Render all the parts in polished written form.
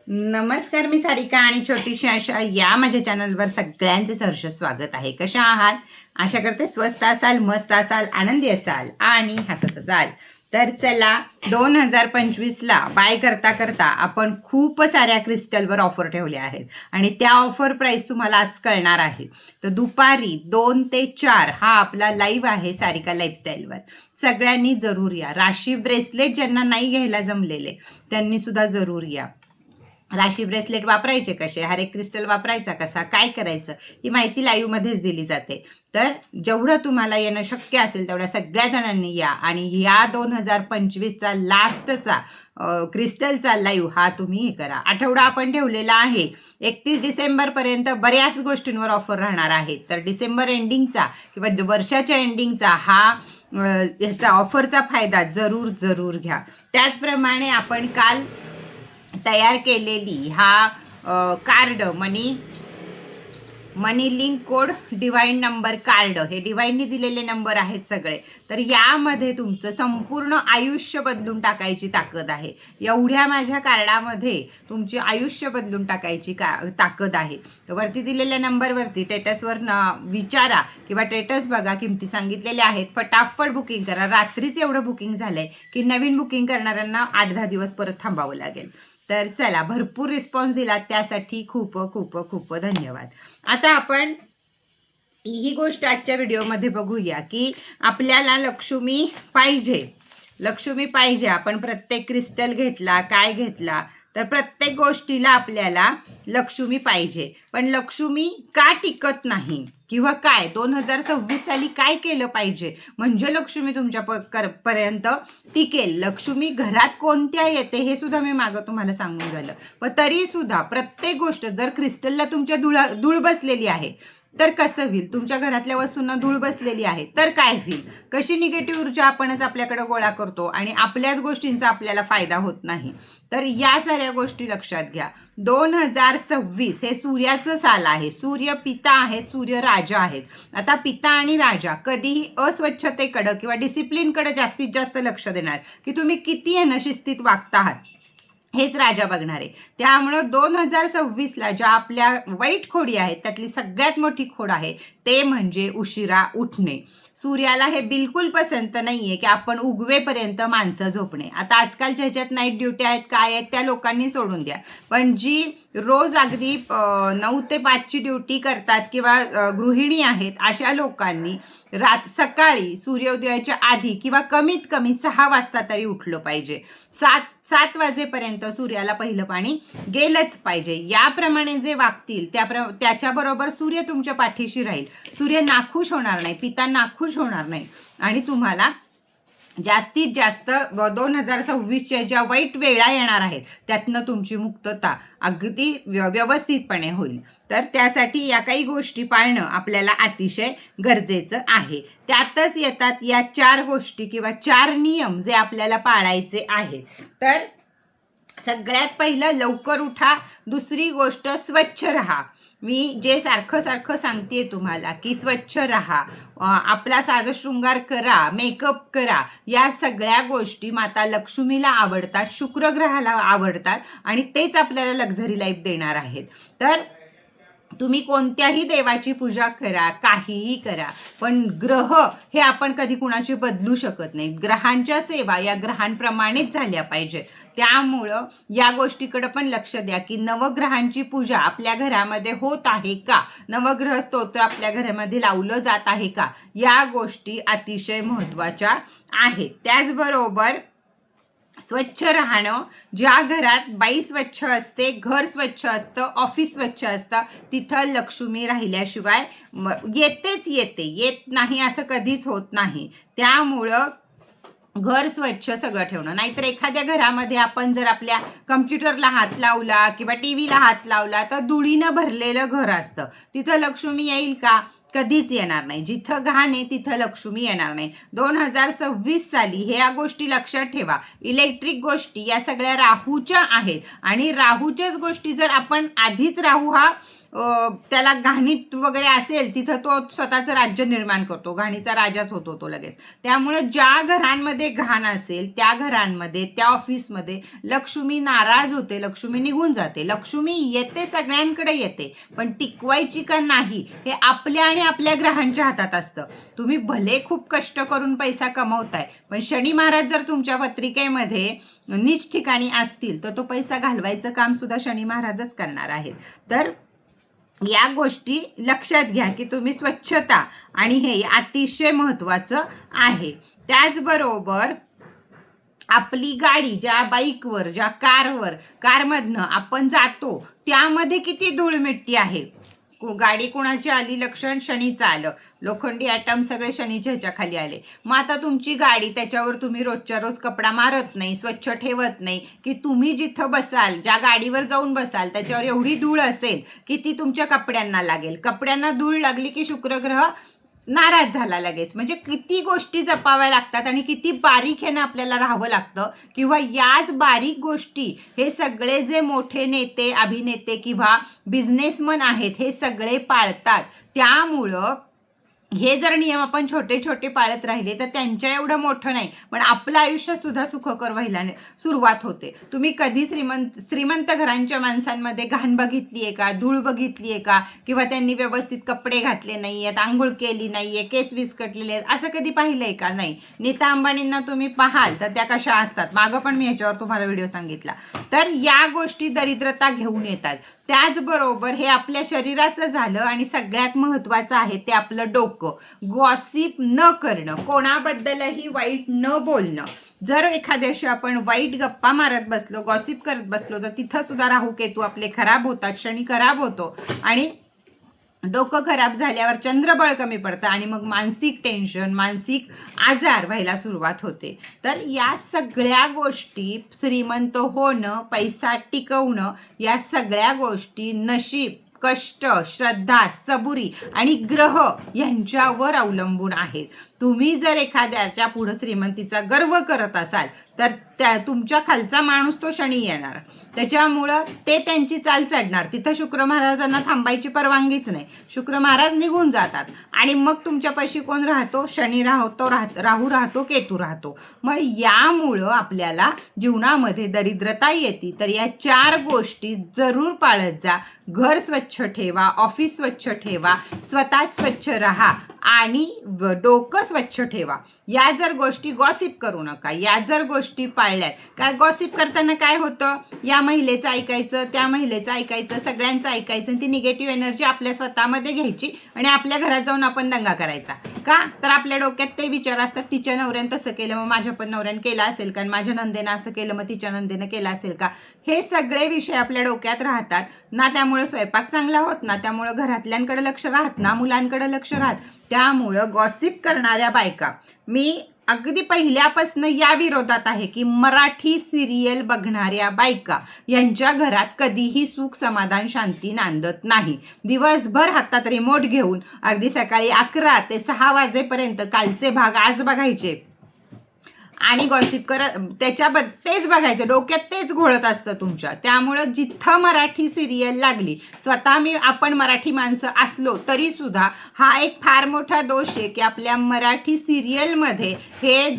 नमस्कार, मी सारिका आणि छोटीशी आशा या माझ्या चॅनलवर सगळ्यांचे सहर्ष स्वागत आहे. कशा आहात? आशा करते स्वस्त असाल, मस्त असाल, आनंदी असाल आणि हसत असाल. तर चला 2025ला बाय करता करता आपण खूप साऱ्या क्रिस्टलवर ऑफर ठेवल्या आहेत आणि त्या ऑफर प्राईस तुम्हाला आज कळणार आहे. तर दुपारी 2 ते 4 हा आपला लाईव्ह आहे सारिका लाईफस्टाईलवर. सगळ्यांनी जरूर या. राशी ब्रेसलेट ज्यांना नाही घ्यायला जमलेले त्यांनी सुद्धा जरूर या. राशी ब्रेसलेट वापरायचे कसे, हर एक क्रिस्टल वापरायचा कसा, काय करायचं, ही माहिती लाईव्हमध्येच दिली जाते. तर जेवढं तुम्हाला येणं शक्य असेल तेवढ्या सगळ्या जणांनी या आणि या 2025चा लास्टचा क्रिस्टलचा लाईव्ह हा तुम्ही हे करा. आठवडा आपण ठेवलेला आहे. 31 डिसेंबरपर्यंत बऱ्याच गोष्टींवर ऑफर राहणार आहेत. तर डिसेंबर एंडिंगचा किंवा वर्षाच्या एंडिंगचा हा ह्याचा ऑफरचा फायदा जरूर जरूर घ्या. त्याचप्रमाणे आपण काल तयार केलेली हा card money link code divine number card, हे डिवाइननी दिलेले नंबर आहेत सगळे. तर यामध्ये तुमचं संपूर्ण आयुष्य बदलून टाकायची ताकद आहे. एवढ्या माझ्या कार्डामध्ये तुमचे आयुष्य बदलून टाकायची ताकद आहे. वरती दिलेल्या नंबरवरती टेटसवर विचारा किंवा टेटस बघा, किमती सांगितलेल्या आहेत. फटाफट बुकिंग करा. रात्रीच एवढं बुकिंग झालंय की नवीन बुकिंग करणाऱ्यांना 8-10 दिवस परत थांबावं लागेल. तर चला, भरपूर रिस्पॉन्स दिला त्यासाठी खूप खूप खूप धन्यवाद. आता आपण ही गोष्ट आजच्या व्हिडिओमध्ये बघूया की आपल्याला लक्ष्मी पाहिजे. आपण प्रत्येक क्रिस्टल घेतला, काय घेतला, तर प्रत्येक गोष्टीला आपल्याला लक्ष्मी पाहिजे. पण लक्ष्मी का टिकत नाही किंवा काय 2026 साली काय केलं पाहिजे म्हणजे लक्ष्मी तुमच्या पर्यंत टिकेल. लक्ष्मी घरात कोणत्या येते हे सुद्धा मी मागं तुम्हाला सांगून झालं. पण तरी सुद्धा प्रत्येक गोष्ट जर क्रिस्टलला तुमच्या धूळ बसलेली आहे तर कसं होईल? तुमच्या घरातल्या वस्तूंना धूळ बसलेली आहे तर काय होईल? कशी निगेटिव्ह ऊर्जा आपणच आपल्याकडे गोळा करतो आणि आपल्याच गोष्टींचा आपल्याला फायदा होत नाही. तर या साऱ्या गोष्टी लक्षात घ्या. 2026 हे सूर्याचं साल आहे. सूर्य पिता आहे, सूर्य राजा आहेत. आता पिता आणि राजा कधीही अस्वच्छतेकडं किंवा डिसिप्लिनकडे जास्तीत जास्त लक्ष देणार की तुम्ही किती शिस्तीत वागता आहात हेच राजा बघणार आहे. त्यामुळं 2026ला ज्या आपल्या वाईट खोडी आहेत त्यातली सगळ्यात मोठी खोड आहे ते म्हणजे उशिरा उठणे. सूर्याला हे बिलकुल पसंत नाहीये की आपण उगवेपर्यंत माणसं झोपणे. आता आजकालच्या ह्याच्यात नाईट ड्युटी आहेत, काय आहेत, त्या लोकांनी सोडून द्या. पण जी रोज अगदी 9 ते 5ची ड्युटी करतात किंवा गृहिणी आहेत अशा लोकांनी सकाळी सूर्योदयाच्या आधी किंवा कमीत कमी 6 वाजता तरी उठलं पाहिजे. 7 वाजेपर्यंत सूर्याला पहिलं पाणी गेलंच पाहिजे. याप्रमाणे जे वागतील त्याच्याबरोबर सूर्य तुमच्या पाठीशी राहील. सूर्य नाखुश होणार नाही, पिता नाखुश होणार नाही आणि तुम्हाला जास्तीत जास्त 2026च्या ज्या वाईट वेळा येणार आहेत त्यातनं तुमची मुक्तता अगदी व्यवस्थितपणे होईल. तर त्यासाठी या काही गोष्टी पाळणं आपल्याला अतिशय गरजेचं आहे. त्यातच येतात या 4 गोष्टी किंवा 4 नियम जे आपल्याला पाळायचे आहेत. तर सगळ्यात पहिलं लवकर उठा. दुसरी गोष्ट स्वच्छ राहा. मी जे सारखं सांगते तुम्हाला की स्वच्छ राहा, आपला साजशृंगार करा, मेकअप करा. या सगळ्या गोष्टी माता लक्ष्मीला आवडतात, शुक्रग्रहाला आवडतात आणि तेच आपल्याला लक्झरी लाईफ देणार आहेत. तर तुम्ही कोणत्याही देवाची पूजा करा, काहीही करा, पण ग्रह हे आपण कधी कुणाची बदलू शकत नाही. ग्रहांच्या सेवा या ग्रहांप्रमाणेच झाल्या पाहिजेत. त्यामुळं या गोष्टीकडे पण लक्ष द्या की नवग्रहांची पूजा आपल्या घरामध्ये होत आहे का, नवग्रह स्तोत्र आपल्या घरामध्ये लावलं जात आहे का, या गोष्टी अतिशय महत्त्वाच्या आहेत. त्याचबरोबर स्वच्छ राहणं. ज्या घरात बाई स्वच्छ असते, घर स्वच्छ असतं, ऑफिस स्वच्छ असतं, तिथं लक्ष्मी राहिल्याशिवाय येत नाही असं कधीच होत नाही. त्यामुळं घर स्वच्छ सगळं ठेवणं. नाहीतर एखाद्या घरामध्ये आपण जर आपल्या कम्प्युटरला हात लावला किंवा टीव्हीला हात लावला तर धुळीनं भरलेलं घर असतं, तिथं लक्ष्मी येईल का? कधीच येणार नाही. जिथं घाण आहे तिथं लक्ष्मी येणार नाही. 2026 साली ह्या गोष्टी लक्षात ठेवा. इलेक्ट्रिक गोष्टी या सगळ्या राहूच्या आहेत आणि राहूच्याच गोष्टी जर आपण आधीच राहू हा त्याला घाणीत वगैरे असेल तिथं तो स्वतःचं राज्य निर्माण करतो, घाणीचा राजाच होतो तो लगेच. त्यामुळे ज्या घरांमध्ये घाण असेल त्या घरांमध्ये, त्या ऑफिसमध्ये लक्ष्मी नाराज होते, लक्ष्मी निघून जाते. लक्ष्मी येते, सगळ्यांकडे येते, पण टिकवायची का नाही हे आपल्या आणि आपल्या ग्रहांच्या हातात असतं. तुम्ही भले खूप कष्ट करून पैसा कमवताय, पण शनी महाराज जर तुमच्या पत्रिकेमध्ये नीच ठिकाणी असतील तर तो पैसा घालवायचं काम सुद्धा शनी महाराजच करणार आहेत. तर या गोष्टी लक्षात घ्या की तुम्ही स्वच्छता आणि हे अतिशय महत्त्वाचं आहे. त्याचबरोबर आपली गाडी ज्या बाईकवर, ज्या कारमधनं आपण जातो त्यामध्ये किती धूळमिट्टी आहे. गाडी कोणाची आली, लक्षण शनीचं आलं, लोखंडी ॲटम सगळे शनीच्या ह्याच्या खाली आले. मग आता तुमची गाडी, त्याच्यावर तुम्ही रोजच्या रोज कपडा मारत नाही, स्वच्छ ठेवत नाही, की तुम्ही जिथं बसाल, ज्या गाडीवर जाऊन बसाल त्याच्यावर एवढी धूळ असेल की ती तुमच्या कपड्यांना लागेल. कपड्यांना धूळ लागली की शुक्रग्रह नाराज झाला लगेच. म्हणजे किती गोष्टी जपाव्या लागतात आणि किती बारीकेनं आपल्याला राहावं लागतं. किंवा याच बारीक गोष्टी हे सगळे जे मोठे नेते, अभिनेते किंवा बिझनेसमन आहेत हे सगळे पाळतात. त्यामुळं हे जर नियम आपण छोटे छोटे पाळत राहिले तर त्यांच्या एवढं मोठं नाही, पण आपलं आयुष्य सुद्धा सुखकर व्हायला सुरुवात होते. तुम्ही कधी श्रीमंत घरांच्या माणसांमध्ये घाण बघितली आहे का, धूळ बघितली आहे का, किंवा त्यांनी व्यवस्थित कपडे घातले नाही आहेत, आंघोळ केली नाही आहे, केस विस्कटलेले आहेत, असं कधी पाहिलं आहे का? नाही. नीता अंबानींना तुम्ही पाहाल तर त्या कशा असतात, मागं पण मी ह्याच्यावर तुम्हाला व्हिडिओ सांगितला. तर या गोष्टी दरिद्रता घेऊन येतात. त्याचबरोबर हे आपल्या शरीराचं झालं आणि सगळ्यात महत्त्वाचं आहे ते आपलं डोकं. गॉसिप न करणं, कोणाबद्दलही वाईट न बोलणं. जर एखाद्याशी आपण वाईट गप्पा मारत बसलो, गॉसिप करत बसलो तर तिथं सुद्धा राहू केतू आपले खराब होतात, शनी खराब होतो आणि डोकं खराब झाल्यावर चंद्रबळ कमी पडतं आणि मग मानसिक टेन्शन, मानसिक आजार व्हायला सुरुवात होते. तर या सगळ्या गोष्टी, श्रीमंत होणं, पैसा टिकवणं, या सगळ्या गोष्टी नशीब, कष्ट, श्रद्धा, सबुरी आणि ग्रह यांच्यावर अवलंबून आहेत. तुम्ही जर एखाद्याच्या पुढं श्रीमंतीचा गर्व करत असाल तर त्या तुमच्या खालचा माणूस तो शनी येणार, त्याच्यामुळं ते त्यांची चाल चढणार. तिथं शुक्र महाराजांना थांबायची परवानगीच नाही, शुक्र महाराज निघून जातात आणि मग तुमच्यापाशी कोण राहतो? शनी राहतो, राहू राहतो, केतू राहतो. मग यामुळं आपल्याला जीवनामध्ये दरिद्रता येते. तर या 4 गोष्टी जरूर पाळत जा. घर स्वच्छ ठेवा, ऑफिस स्वच्छ ठेवा, स्वतः स्वच्छ राहा आणि डोकं स्वच्छ ठेवा. या जर गोष्टी, गॉसिप करू नका, या जर गोष्टी पाळल्यात. काय गॉसिप करताना काय होतं? या महिलेचं ऐकायचं, त्या महिलेचं ऐकायचं, सगळ्यांचं ऐकायचं आणि ती निगेटिव्ह एनर्जी आपल्या स्वतःमध्ये घ्यायची आणि आपल्या घरात जाऊन आपण दंगा करायचा. का तर आपल्या डोक्यात ते विचार असतात, तिच्या नवऱ्यानं तसं केलं मग माझ्या पण नवऱ्यानं केलं असेल का, माझ्या नंदेनं असं केलं मग तिच्या नंदेनं केलं असेल का. हे सगळे विषय आपल्या डोक्यात राहतात ना. त्यामुळे स्वयंपाक चांगला होत ना, त्यामुळं घरातल्यांकडे लक्ष राहत ना, मुलांकडे लक्ष राहत. त्यामुळं गॉसिप करणाऱ्या बायका, मी अगदी पहिल्यापासून या विरोधात आहे की मराठी सिरियल बघणाऱ्या बायका यांच्या घरात कधीही सुख, समाधान, शांती नांदत नाही. दिवसभर हातात रिमोट घेऊन अगदी सकाळी 11 ते 6 वाजेपर्यंत कालचे भाग आज बघायचे आणि गॉसिप करत तेच बघायचं, डोक्यात तेच घोळत असतं तुमच्या. त्यामुळं जिथं मराठी सिरियल लागली, स्वतः आपण मराठी माणसं असलो तरी सुद्धा हा एक फार मोठा दोष आहे की आपल्या मराठी सिरियलमध्ये हे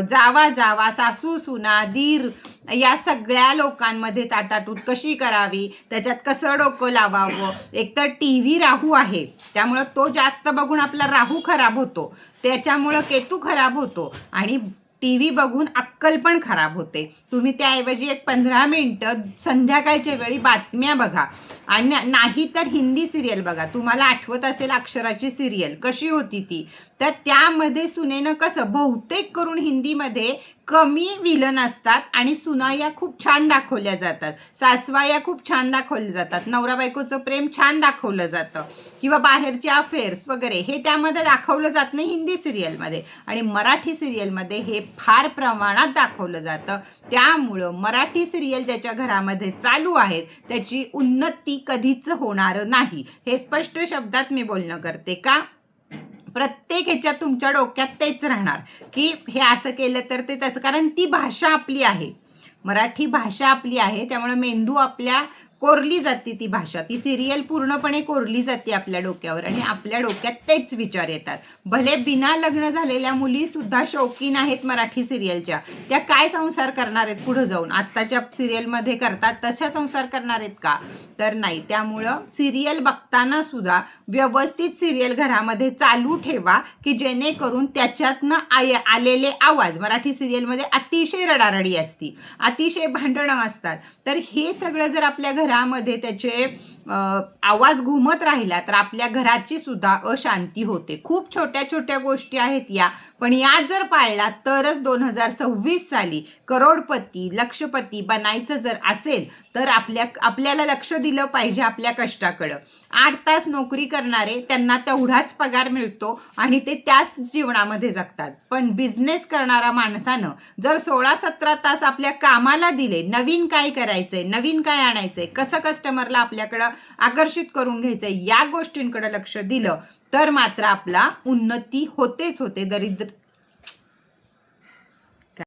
जावा सासू सुना दीर या सगळ्या लोकांमध्ये ताटातूट कशी करावी, त्याच्यात कसं डोकं लावावं. एकतर TV राहू आहे, त्यामुळं तो जास्त बघून आपला राहू खराब होतो, त्याच्यामुळं केतू खराब होतो आणि TV बघून अक्कल पण खराब होते. तुम्ही त्याऐवजी एक 15 मिनिटं संध्याकाळच्या वेळी बातम्या बघा आणि नाही तर हिंदी सिरियल बघा. तुम्हाला आठवत असेल अक्षराची सिरियल कशी होती ती, तर त्यामध्ये सुनेनं कसं, बहुतेक करून हिंदीमध्ये कमी विलन असतात आणि सुना या खूप छान दाखवल्या जातात, सासवा या खूप छान दाखवल्या जातात, नवरा बायकोचं प्रेम छान दाखवलं जातं किंवा बाहेरचे अफेअर्स वगैरे हे त्यामध्ये दाखवलं जात नाही हिंदी सिरियलमध्ये. आणि मराठी सिरियलमध्ये हे फार प्रमाणात दाखवलं जातं. त्यामुळं मराठी सिरियल ज्याच्या घरामध्ये चालू आहेत त्याची उन्नती कधीच होणार नाही. हे स्पष्ट शब्दात मी बोलणं करते. का? प्रत्येक ह्याच्यात तुमच्या डोक्यात तेच राहणार की हे असं केलं तर ते तसं, कारण ती भाषा आपली आहे, मराठी भाषा आपली आहे. त्यामुळे मेंदू आपल्या कोरली जाते ती भाषा, ती सिरियल पूर्णपणे कोरली जाते आपल्या डोक्यावर आणि आपल्या डोक्यात तेच विचार येतात. भले बिना लग्न झालेल्या मुली सुद्धा शौकीन आहेत मराठी सिरियलच्या, त्या काय संसार करणार आहेत पुढे जाऊन, आत्ताच्या सिरियलमध्ये करतात तशा संसार करणार आहेत का? तर नाही. त्यामुळं सिरियल बघताना सुद्धा व्यवस्थित सिरियल घरामध्ये चालू ठेवा की जेणेकरून त्याच्यातनं आलेले आवाज, मराठी सिरियलमध्ये अतिशय रडारडी असती, अतिशय भांडणं असतात, तर हे सगळं जर आपल्या घरामध्ये त्याचे आवाज घुमत राहिला तर आपल्या घराची सुद्धा अशांती होते. खूप छोट्या छोट्या गोष्टी आहेत या, पण या जर पाळला तरच 2026 साली करोडपती लक्षपती बनायचं जर असेल तर आपल्याला लक्ष दिलं पाहिजे आपल्या कष्टाकडं. 8 तास नोकरी करणारे त्यांना तेवढाच पगार मिळतो आणि ते त्याच जीवनामध्ये जगतात. पण बिझनेस करणारा माणसानं जर 16-17 तास आपल्या कामाला दिले, नवीन काय करायचंय, नवीन काय आणायचंय, कसं कस्टमरला आपल्याकडं आकर्षित करून घ्यायचंय, या गोष्टींकडे लक्ष दिलं तर मात्र आपला उन्नती होतेच होते.